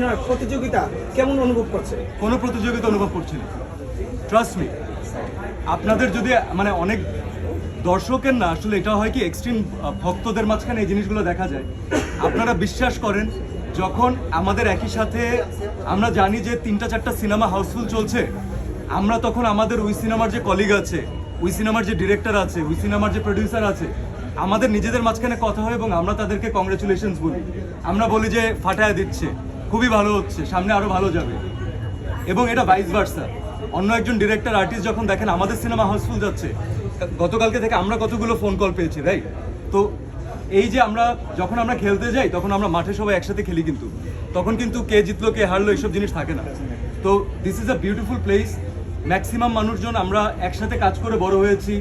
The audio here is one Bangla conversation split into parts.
আপনার প্রতিযোগিতা কেমন অনুভব করছে? কোনো প্রতিযোগিতা অনুভব করছি না, ট্রাস্ট মি। আপনাদের যদি মানে অনেক দর্শকের না আসলে এটা হয় কি এক্সট্রিম ভক্তদের মাঝখানে এই জিনিসগুলো দেখা যায়। আপনারা বিশ্বাস করেন যখন আমাদের একই সাথে আমরা জানি যে 3-4টা সিনেমা হাউসফুল চলছে, আমরা তখন আমাদের ওই সিনেমার যে কলিগ আছে, ওই সিনেমার যে ডিরেক্টর আছে, ওই সিনেমার যে প্রডিউসার আছে, আমাদের নিজেদের মাঝখানে কথা হয় এবং আমরা তাদেরকে কংগ্রেচুলেশনস বলি। আমরা বলি যে ফাটায় দিচ্ছে, খুবই ভালো হচ্ছে, সামনে আরও ভালো যাবে। এবং এটা ভাইস ভার্সা। অন্য একজন ডিরেক্টর আর্টিস্ট যখন দেখেন আমাদের সিনেমা হাউসফুল যাচ্ছে, গতকালকে থেকে আমরা কতগুলো ফোন কল পেয়েছি, রাইট? তো এই যে যখন আমরা খেলতে যাই তখন আমরা মাঠে সবাই একসাথে খেলি, কিন্তু তখন কিন্তু কে জিতলো কে হারলো এইসব জিনিস থাকে না। তো this is a beautiful place. Maximum মানুষজন আমরা একসাথে কাজ করে বড় হয়েছি।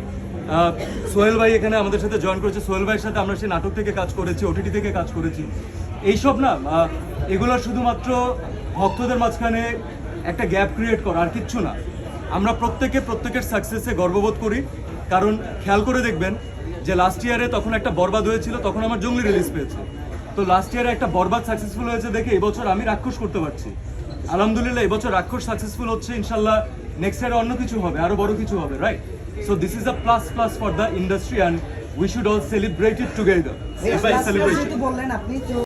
সোহেল ভাই এখানে আমাদের সাথে জয়েন করেছে, সোহেল ভাইয়ের সাথে আমরা সেই নাটক থেকে কাজ করেছি, ওটিটি থেকে কাজ করেছি। এইসব না এগুলো শুধুমাত্র ভক্তদের মাঝখানে একটা গ্যাপ ক্রিয়েট করা, আর কিচ্ছু না। আমরা প্রত্যেকের সাকসেসে গর্ববোধ করি, কারণ খেয়াল করে দেখবেন যে লাস্ট ইয়ারে তখন একটা বরবাদ হয়েছিল, তখন আমার জঙ্গলি রিলিজ পেয়েছে। তো লাস্ট ইয়ারে একটা বরবাদ সাকসেসফুল হয়েছে দেখে এবছর আমি রাক্ষস করতে পারছি। আলহামদুলিল্লাহ এবছর রাক্ষস সাকসেসফুল হচ্ছে, ইনশাল্লাহ নেক্সট ইয়ারে অন্য কিছু হবে, আরো বড় কিছু হবে, right? So this is a plus for the industry and we should all celebrate it together. বললেন আপনি তো